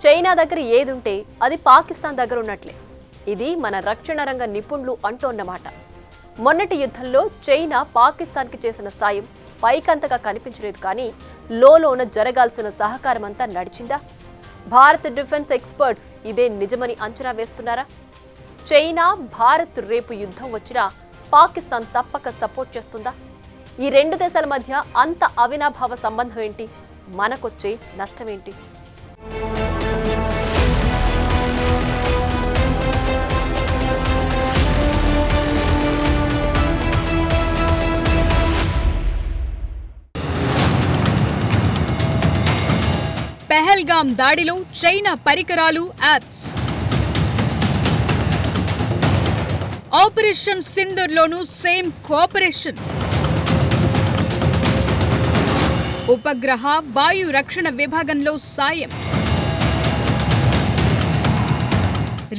China దగ్గర ఏదుంటే అది పాకిస్తాన్ దగ్గర ఉన్నట్లే. ఇది మన రక్షణ రంగ నిపుణులు అంటోన్నమాట. మొన్నటి యుద్ధంలో చైనా పాకిస్తాన్కి చేసిన సాయం పైకంతగా కనిపించలేదు, కానీ లోలోన జరగాల్సిన సహకారం అంతా నడిచిందా? భారత్ డిఫెన్స్ ఎక్స్పర్ట్స్ ఇదే నిజమని అంచనా వేస్తున్నారా? చైనా భారత్ రేపు యుద్ధం వచ్చినా పాకిస్తాన్ తప్పక సపోర్ట్ చేస్తుందా? ఈ రెండు దేశాల మధ్య అంత అవినాభావ సంబంధం ఏంటి? మనకొచ్చే నష్టమేంటి? పెహల్గామ్ దాడిలో చైనా పరికరాలు, యాప్స్. ఆపరేషన్ సింధూర్లోనూ సేమ్ కోఆపరేషన్. ఉపగ్రహ వాయు రక్షణ విభాగంలో సాయం.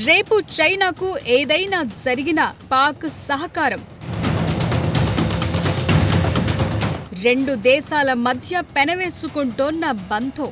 రేపు చైనాకు ఏదైనా జరిగినా పాక్ సహకారం. రెండు దేశాల మధ్య పెనవేసుకుంటోన్న బంధం.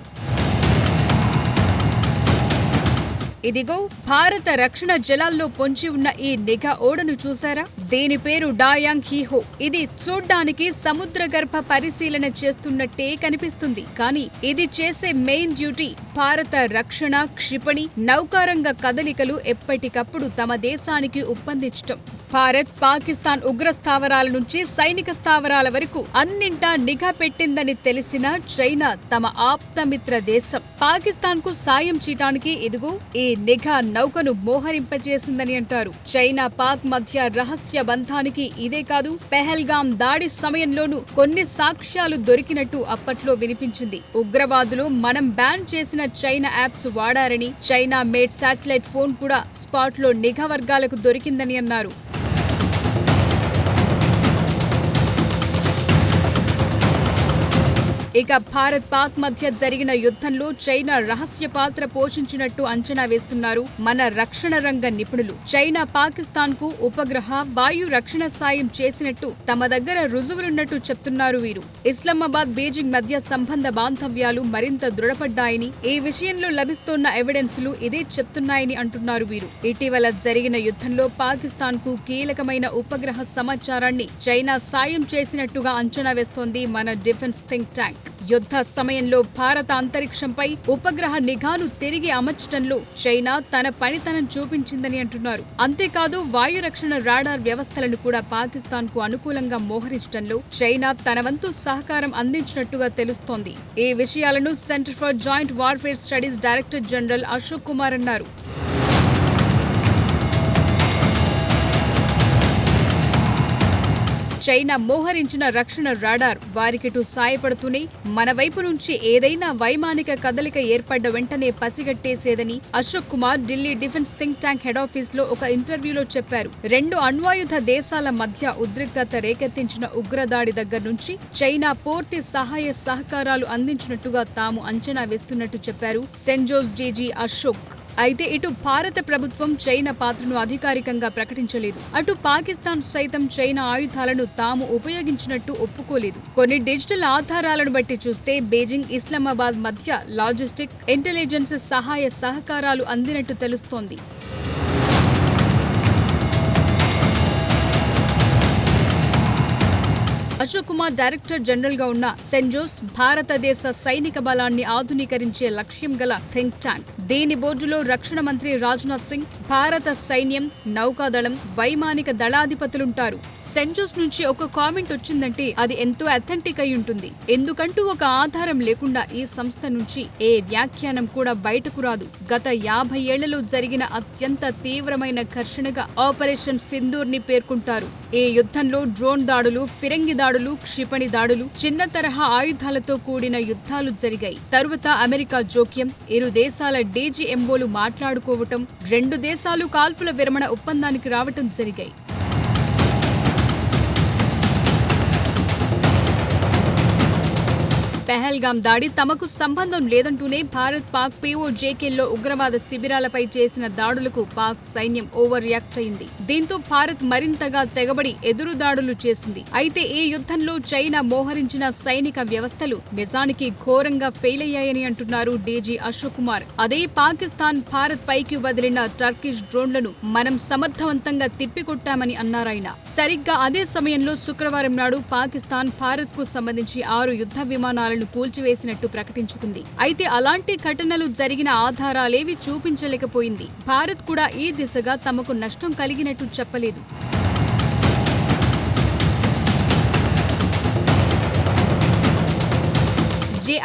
ఇదిగో భారత రక్షణ జలాల్లో పొంచి ఉన్న ఈ నిఘా ఓడను చూసారా? దీని పేరు డాయాంగ్ హీహో. ఇది చూడ్డానికి సముద్ర గర్భ పరిశీలన చేస్తున్నట్టే కనిపిస్తుంది, కానీ ఇది చేసే మెయిన్ డ్యూటీ భారత రక్షణ, క్షిపణి, నౌకారంగ కదలికలు ఎప్పటికప్పుడు తమ దేశానికి ఉప్పందించటం. భారత్, పాకిస్తాన్ ఉగ్ర స్థావరాల నుంచి సైనిక స్థావరాల వరకు అన్నింటా నిఘా పెట్టిందని తెలిసిన చైనా తమ ఆప్తమిత్ర దేశం పాకిస్తాన్ కు సాయం చేయడానికి ఇదిగో ఈ నిఘా నౌకను మోహరింపజేసిందని అంటారు. చైనా పాక్ మధ్య రహస్య బంధానికి ఇదే కాదు, పెహల్గామ్ దాడి సమయంలోనూ కొన్ని సాక్ష్యాలు దొరికినట్టు అప్పట్లో వినిపించింది. ఉగ్రవాదులు మనం బ్యాన్ చేసిన చైనా యాప్స్ వాడారని, చైనా మేడ్ శాటిలైట్ ఫోన్ కూడా స్పాట్ లో నిఘా వర్గాలకు దొరికిందని అన్నారు. ఇక భారత్ పాక్ మధ్య జరిగిన యుద్ధంలో చైనా రహస్య పాత్ర పోషించినట్టు అంచనా వేస్తున్నారు మన రక్షణ రంగ నిపుణులు. చైనా పాకిస్తాన్ కు ఉపగ్రహ వాయు రక్షణ సాయం చేసినట్టు తమ దగ్గర రుజువులున్నట్టు చెప్తున్నారు వీరు. ఇస్లామాబాద్, బీజింగ్ మధ్య సంబంధ బాంధవ్యాలు మరింత దృఢపడ్డాయని, ఈ విషయంలో లభిస్తోన్న ఎవిడెన్సులు ఇదే చెప్తున్నాయని అంటున్నారు వీరు. ఇటీవల జరిగిన యుద్ధంలో పాకిస్తాన్ కు కీలకమైన ఉపగ్రహ సమాచారాన్ని చైనా సాయం చేసినట్టుగా అంచనా వేస్తోంది మన డిఫెన్స్ థింక్ ట్యాంక్. యుద్ధ సమయంలో భారత అంతరిక్షంపై ఉపగ్రహ నిఘాను తిరిగి అమర్చడంలో చైనా తన పనితనం చూపించిందని అంటున్నారు. అంతేకాదు, వాయు రక్షణ రాడార్ వ్యవస్థలను కూడా పాకిస్తాన్ కు అనుకూలంగా మోహరించడంలో చైనా తన వంతు సహకారం అందించినట్టుగా తెలుస్తోంది. ఈ విషయాలను centre for joint warfare studies director general Ashok Kumar అన్నారు. చైనా మోహరించిన రక్షణ రాడార్ వారికిటు సాయపడుతూనే మన వైపు నుంచి ఏదైనా వైమానిక కదలిక ఏర్పడ్డ వెంటనే పసిగట్టేసేదని Ashok Kumar Delhi defence think tank head office లో ఒక ఇంటర్వ్యూలో చెప్పారు. రెండు అణ్వాయుధ దేశాల మధ్య ఉద్రిక్తత రేకెత్తించిన ఉగ్రదాడి దగ్గర నుంచి చైనా పూర్తి సహాయ సహకారాలు అందించినట్టుగా తాము అంచనా వేస్తున్నట్టు చెప్పారు సెంట్ జోస్ డీజీ అశోక్. అయితే ఇటు భారత ప్రభుత్వం చైనా పాత్రను అధికారికంగా ప్రకటించలేదు. అటు పాకిస్తాన్ సైతం చైనా ఆయుధాలను తాము ఉపయోగించినట్టు ఒప్పుకోలేదు. కొన్ని డిజిటల్ ఆధారాలను బట్టి చూస్తే బీజింగ్, ఇస్లామాబాద్ మధ్య లాజిస్టిక్, ఇంటెలిజెన్స్ సహాయ సహకారాలు అందినట్టు తెలుస్తోంది. అశోక్ కుమార్ డైరెక్టర్ జనరల్ గా ఉన్న సెంట్ జోస్ భారతదేశ సైనిక బలాన్ని ఆధునీకరించే లక్ష్యం గల థింక్ ట్యాంక్. దీని బోర్డులో రక్షణ మంత్రి రాజ్నాథ్ సింగ్, భారత సైన్యం, నౌకాదళం, వైమానిక దళాధిపతులుంటారు. సెంట్ జోస్ నుంచి ఒక కామెంట్ వచ్చిందంటే అది ఎంతో అథెంటిక్ అయి ఉంటుంది. ఎందుకంటూ ఒక ఆధారం లేకుండా ఈ సంస్థ నుంచి ఏ వ్యాఖ్యానం కూడా బయటకు రాదు. గత 50 ఏళ్లలో జరిగిన అత్యంత తీవ్రమైన ఘర్షణగా ఆపరేషన్ సింధూర్ ని పేర్కొంటారు. ఈ యుద్ధంలో డ్రోన్ దాడులు, ఫిరంగి దాడులు, క్షిపణి దాడులు, చిన్న తరహా ఆయుధాలతో కూడిన యుద్ధాలు జరిగాయి. తరువాత అమెరికా జోక్యం, ఇరు దేశాల డీజీఎంఓలు మాట్లాడుకోవటం, రెండు దేశాలు కాల్పుల విరమణ ఒప్పందానికి రావటం జరిగాయి. పెహల్గాం దాడి తమకు సంబంధం లేదంటూనే భారత్ పాక్ POJKలో ఉగ్రవాద శిబిరాలపై చేసిన దాడులకు పాక్ సైన్యం ఓవర్ రియాక్ట్ అయింది. దీంతో భారత్ మరింతగా తెగబడి ఎదురు దాడులు చేసింది. అయితే ఈ యుద్ధంలో చైనా మోహరించిన సైనిక వ్యవస్థలు నిజానికి ఘోరంగా ఫెయిల్ అయ్యాయని అంటున్నారు డీజీ అశోక్ కుమార్. అదే పాకిస్తాన్ భారత్ పైకి వదిలిన టర్కిష్ డ్రోన్లను మనం సమర్థవంతంగా తిప్పికొట్టామని అన్నారాయన. సరిగ్గా అదే సమయంలో శుక్రవారం నాడు పాకిస్తాన్ భారత్ కు సంబంధించి 6 యుద్ధ విమానాలను కూల్చివేసినట్టు ప్రకటించుకుంది. అయితే అలాంటి ఘటనలు జరిగిన ఆధారాలేవి చూపించలేకపోయింది. భారత్ కూడా ఈ దిశగా తమకు నష్టం కలిగినట్టు చెప్పలేదు.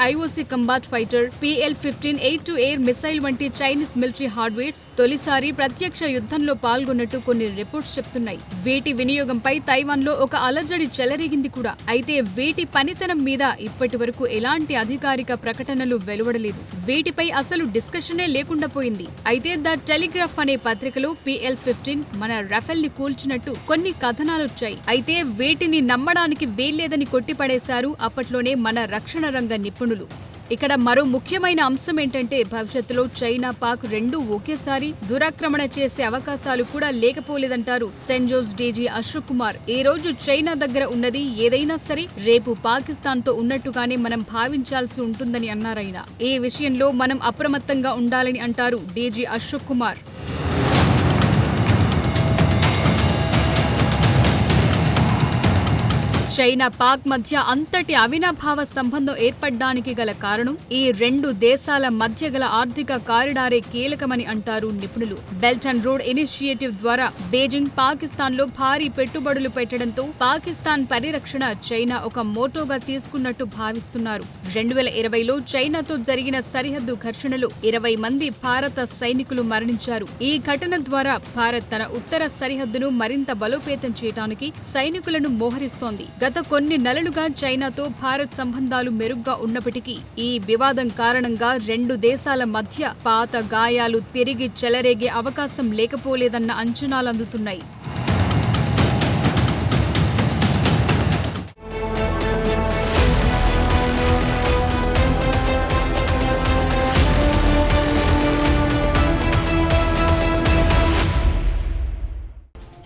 IOC combat fighter PL-15 air to air missile వంటి చైనీస్ మిలిటరీ హార్డ్వేర్స్ తొలిసారి ప్రత్యక్ష యుద్ధంలో పాల్గొన్నట్టు కొన్ని రిపోర్ట్స్ చెప్తున్నాయి. వీటి వినియోగంపై తైవాన్లో ఒక అలజడి చెలరేగింది కూడా. అయితే వీటి పనితనం మీద ఇప్పటి వరకు ఎలాంటి అధికారిక ప్రకటనలు వెలువడలేదు. వీటిపై అసలు డిస్కషనే లేకుండా పోయింది. అయితే ద టెలిగ్రాఫ్ అనే పత్రికలో PL-15 మన రఫెల్ ని కూల్చినట్టు కొన్ని కథనాలొచ్చాయి. అయితే వీటిని నమ్మడానికి వీల్లేదని కొట్టిపడేశారు అప్పట్లోనే మన రక్షణ రంగ నిపుణులు. ఇక్కడ మరో ముఖ్యమైన అంశం ఏంటంటే భవిష్యత్తులో చైనా పాక్ రెండూ ఒకేసారి దురాక్రమణ చేసే అవకాశాలు కూడా లేకపోలేదంటారు saint Jose DG Ashok Kumar. ఈ రోజు చైనా దగ్గర ఉన్నది ఏదైనా సరే రేపు పాకిస్తాన్ తో ఉన్నట్టుగానే మనం భావించాల్సి ఉంటుందని అన్నారాయన. ఈ విషయంలో మనం అప్రమత్తంగా ఉండాలని అంటారు డీజీ అశోక్ కుమార్. చైనా పాక్ మధ్య అంతటి అవినాభావ సంబంధం ఏర్పడ్డానికి గల కారణం ఈ రెండు దేశాల మధ్య గల ఆర్థిక కారిడారే కీలకమని అంటారు నిపుణులు. బెల్ట్ అండ్ రోడ్ ఇనిషియేటివ్ ద్వారా బీజింగ్ పాకిస్తాన్ లో భారీ పెట్టుబడులు పెట్టడంతో పాకిస్తాన్ పరిరక్షణ చైనా ఒక మోటోగా తీసుకున్నట్టు భావిస్తున్నారు. 2020లో చైనాతో జరిగిన సరిహద్దు ఘర్షణలో 20 మంది భారత సైనికులు మరణించారు. ఈ ఘటన ద్వారా భారత్ తన ఉత్తర సరిహద్దును మరింత బలోపేతం చేయడానికి సైనికులను మోహరిస్తోంది. గత కొన్ని నెలలుగా చైనాతో భారత్ సంబంధాలు మెరుగ్గా ఉన్నప్పటికీ ఈ వివాదం కారణంగా రెండు దేశాల మధ్య పాత గాయాలు తిరిగి చెలరేగే అవకాశం లేకపోలేదన్న అంచనాలందుతున్నాయి.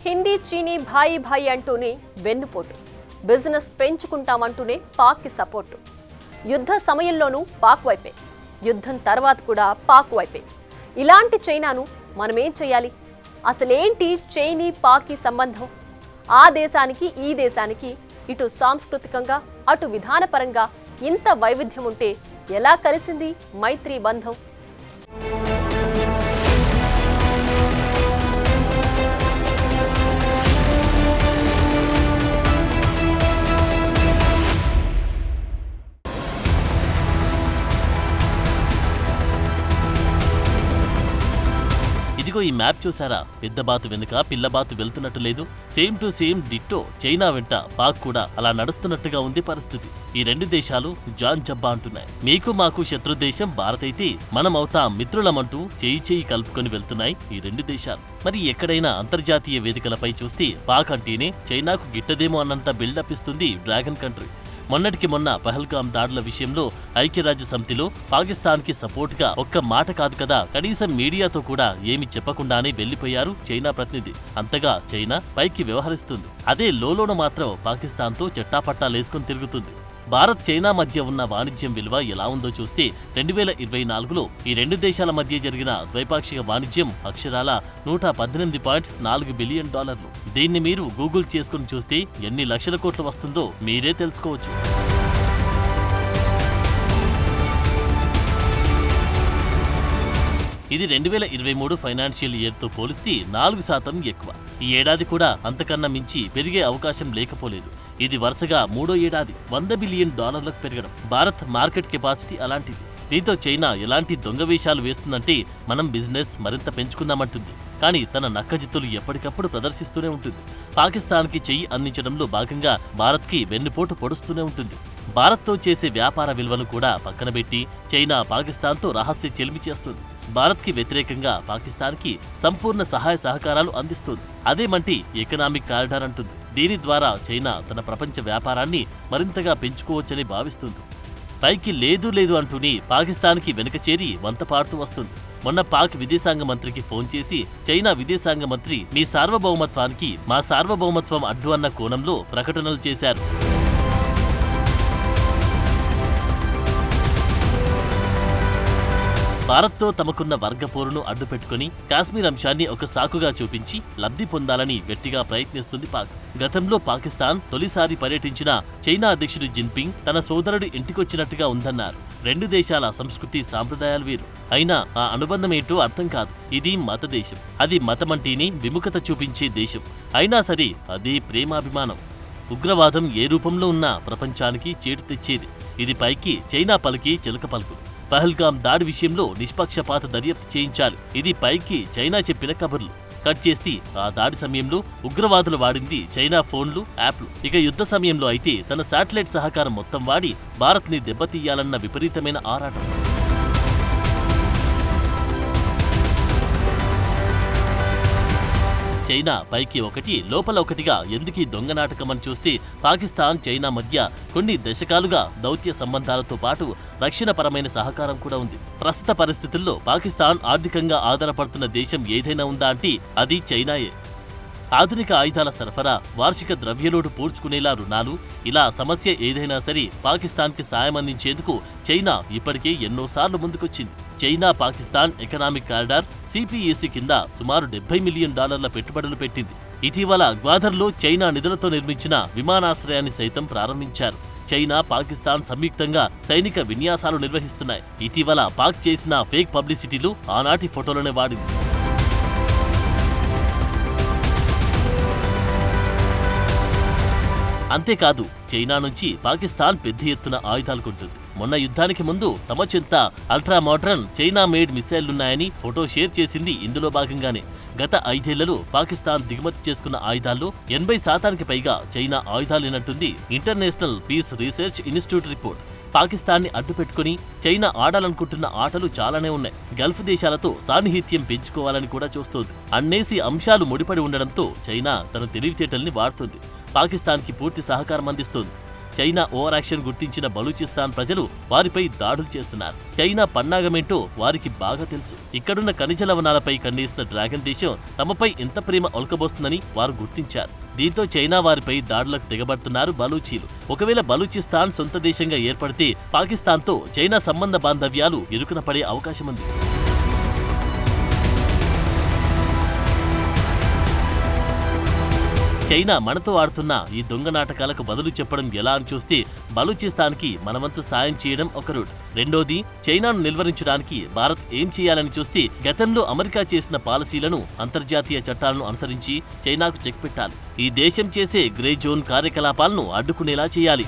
హిందీ చీనీ భాయి భాయి అంటూనే వెన్నుపోటు, బిజినెస్ పెంచుకుంటామంటూనే పాక్కి సపోర్టు. యుద్ధ సమయంలోనూ పాక్ వైపే, యుద్ధం తర్వాత కూడా పాక్ వైపే. ఇలాంటి చైనాను మనమేం చేయాలి? అసలేంటి చైనీ పాకీ సంబంధం? ఆ దేశానికి ఈ దేశానికి ఇటు సాంస్కృతికంగా అటు విధానపరంగా ఇంత వైవిధ్యం ఉంటే ఎలా కలిసింది మైత్రి బంధం? ఇదిగో ఈ మ్యాప్ చూసారా? పెద్ద బాతు వెనుక పిల్ల బాతు వెళ్తున్నట్టు లేదు? Same to same ditto China వెంట పాక్ కూడా అలా నడుస్తున్నట్టుగా ఉంది పరిస్థితి. ఈ రెండు దేశాలు జాన్ జబ్బా అంటున్నాయి. మీకు మాకు శత్రు దేశం భారత్ అయితే మనం అవుతాం మిత్రులమంటూ చేయి చేయి కలుపుకొని వెళ్తున్నాయి ఈ రెండు దేశాలు. మరి ఎక్కడైనా అంతర్జాతీయ వేదికలపై చూస్తే పాక్ అంటేనే చైనాకు గిట్టదేమో అన్నంత బిల్డప్ ఇస్తుంది డ్రాగన్ కంట్రీ. మొన్నటికి మొన్న పహల్గాం దాడుల విషయంలో ఐక్యరాజ్య సమితిలో పాకిస్తాన్కి సపోర్ట్గా ఒక్క మాట కాదు కదా, కనీసం మీడియాతో కూడా ఏమి చెప్పకుండానే వెళ్లిపోయారు చైనా ప్రతినిధి. అంతగా చైనా పైకి వ్యవహరిస్తుంది. అదే లోలోన మాత్రం పాకిస్తాన్తో చెట్టాపట్టాలేసుకుని తిరుగుతుంది. భారత్ చైనా మధ్య ఉన్న వాణిజ్యం విలువ ఎలా ఉందో చూస్తే 2024లో ఈ రెండు దేశాల మధ్య జరిగిన ద్వైపాక్షిక వాణిజ్యం అక్షరాల $118.4 బిలియన్. దీన్ని మీరు గూగుల్ చేసుకుని చూస్తే ఎన్ని లక్షల కోట్లు వస్తుందో మీరే తెలుసుకోవచ్చు. ఇది 2023 ఫైనాన్షియల్ ఇయర్తో పోలిస్తే 4% ఎక్కువ. ఈ ఏడాది కూడా అంతకన్నా మించి పెరిగే అవకాశం లేకపోలేదు. ఇది వరుసగా 3వ ఏడాది $100 బిలియన్ పెరగడం. భారత్ మార్కెట్ కెపాసిటీ అలాంటిది. దీంతో చైనా ఎలాంటి దొంగ వేషాలు వేస్తుందంటే మనం బిజినెస్ మరింత పెంచుకుందామంటుంది. కానీ తన నక్కజిత్తులు ఎప్పటికప్పుడు ప్రదర్శిస్తూనే ఉంటుంది. పాకిస్తాన్కి చెయ్యి అందించడంలో భాగంగా భారత్కి వెన్నుపోటు పొడుస్తూనే ఉంటుంది. భారత్తో చేసే వ్యాపార విలువను కూడా పక్కనబెట్టి చైనా పాకిస్తాన్తో రహస్య చెలిమి చేస్తుంది. భారత్కి వ్యతిరేకంగా పాకిస్తాన్కి సంపూర్ణ సహాయ సహకారాలు అందిస్తుంది. అదేమంటే ఎకనామిక్ కారిడార్ అంటుంది. దీని ద్వారా చైనా తన ప్రపంచ వ్యాపారాన్ని మరింతగా పెంచుకోవచ్చని భావిస్తుంది. పైకి లేదు లేదు అంటూనే పాకిస్తాన్కి వెనుక చేరి వంత పాడుతూ వస్తుంది. మొన్న పాక్ విదేశాంగ మంత్రికి ఫోన్ చేసి చైనా విదేశాంగ మంత్రి మీ సార్వభౌమత్వానికి మా సార్వభౌమత్వం అడ్డు అన్న కోణంలో ప్రకటనలు చేశారు. భారత్తో తమకున్న వర్గపోరును అడ్డుపెట్టుకుని కాశ్మీర్ అంశాన్ని ఒక సాకుగా చూపించి లబ్ధి పొందాలని గట్టిగా ప్రయత్నిస్తుంది పాక్. గతంలో పాకిస్తాన్ తొలిసారి పర్యటించిన చైనా అధ్యక్షుడు జిన్పింగ్ తన సోదరుడు ఇంటికొచ్చినట్టుగా ఉందన్నారు. రెండు దేశాల సంస్కృతి సాంప్రదాయాలు వేరు, అయినా ఆ అనుబంధమేంటో అర్థం కాదు. ఇది మత దేశం, అది మతమంటేనే విముఖత చూపించే దేశం. అయినా సరే అదే ప్రేమాభిమానం. ఉగ్రవాదం ఏ రూపంలో ఉన్నా ప్రపంచానికి చేటు తెచ్చేది. ఇది పైకి చైనా పలికి చిలక పలుకు. పహల్గాం దాడి విషయంలో నిష్పక్షపాత దర్యాప్తు చేయించాలి. ఇది పైకి చైనా చెప్పిన కబుర్లు. కట్ చేసి ఆ దాడి సమయంలో ఉగ్రవాదులు వాడింది చైనా ఫోన్లు, యాప్లు. ఇక యుద్ధ సమయంలో అయితే తన శాటిలైట్ సహకారం మొత్తం వాడి భారత్ని దెబ్బతీయాలన్న విపరీతమైన ఆరాటం. చైనా పైకి ఒకటి లోపల ఒకటిగా ఎందుకీ దొంగ నాటకమని చూస్తే పాకిస్తాన్ చైనా మధ్య కొన్ని దశకాలుగా దౌత్య సంబంధాలతో పాటు రక్షణపరమైన సహకారం కూడా ఉంది. ప్రస్తుత పరిస్థితుల్లో పాకిస్తాన్ ఆర్థికంగా ఆధారపడుతున్న దేశం ఏదైనా ఉందా అంటే అది చైనాయే. ఆధునిక ఆయుధాల సరఫరా, వార్షిక ద్రవ్యలోటు పూడ్చుకునేలా రుణాలు, ఇలా సమస్య ఏదైనా సరే పాకిస్తాన్కి సాయం అందించేందుకు చైనా ఇప్పటికే ఎన్నోసార్లు ముందుకొచ్చింది. China Pakistan economic corridor CPEC కింద సుమారు $70 మిలియన్ పెట్టుబడులు పెట్టింది. ఇటీవల గ్వాదర్లో చైనా నిధులతో నిర్మించిన విమానాశ్రయాన్ని సైతం ప్రారంభించారు. చైనా, పాకిస్తాన్ సంయుక్తంగా సైనిక విన్యాసాలు నిర్వహిస్తున్నాయి. ఇటీవల పాక్ చేసిన ఫేక్ పబ్లిసిటీలు ఆనాటి ఫోటోలోనే వాడింది. అంతేకాదు చైనా నుంచి పాకిస్తాన్ పెద్ద ఎత్తున ఆయుధాలు కొంటుంది. మొన్న యుద్ధానికి ముందు తమ చెంత అల్ట్రా మోడర్న్ చైనా మేడ్ మిసైళ్లున్నాయని ఫోటో షేర్ చేసింది ఇందులో భాగంగానే. గత 5 ఏళ్లలో పాకిస్తాన్ దిగుమతి చేసుకున్న ఆయుధాల్లో 80% పైగా చైనా ఆయుధాలేనంటుంది international peace research institute report. పాకిస్తాన్ని అడ్డుపెట్టుకుని చైనా ఆడాలనుకుంటున్న ఆటలు చాలానే ఉన్నాయి. గల్ఫ్ దేశాలతో సాన్నిహిత్యం పెంచుకోవాలని కూడా చూస్తోంది. అన్నేసి అంశాలు ముడిపడి ఉండడంతో చైనా తన తెలివితేటల్ని వాడుతోంది. పాకిస్తాన్కి పూర్తి సహకారం అందిస్తోంది. చైనా ఓవర్ యాక్షన్ గుర్తించిన బలూచిస్తాన్ ప్రజలు వారిపై దాడులు చేస్తున్నారు. చైనా పన్నాగమేంటో వారికి బాగా తెలుసు. ఇక్కడున్న ఖనిజ లవణాలపై కన్నేసిన డ్రాగన్ దేశం తమపై ఎంత ప్రేమ ఒలకబోస్తుందని వారు గుర్తించారు. దీంతో చైనా వారిపై దాడులకు దిగబడుతున్నారు బలూచీలు. ఒకవేళ బలూచిస్తాన్ సొంత దేశంగా ఏర్పడితే పాకిస్తాన్తో చైనా సంబంధ బాంధవ్యాలు ఇరుకున పడే అవకాశముంది. చైనా మనతో ఆడుతున్న ఈ దొంగ నాటకాలకు బదులు చెప్పడం ఎలా అని చూస్తే బలూచిస్తాన్కి మనవంతు సాయం చేయడం ఒక రూట్. రెండోది, చైనాను నిలువరించడానికి భారత్ ఏం చేయాలని చూస్తే గతంలో అమెరికా చేసిన పాలసీలను, అంతర్జాతీయ చట్టాలను అనుసరించి చైనాకు చెక్ పెట్టాలి. ఈ దేశం చేసే గ్రే జోన్ కార్యకలాపాలను అడ్డుకునేలా చేయాలి.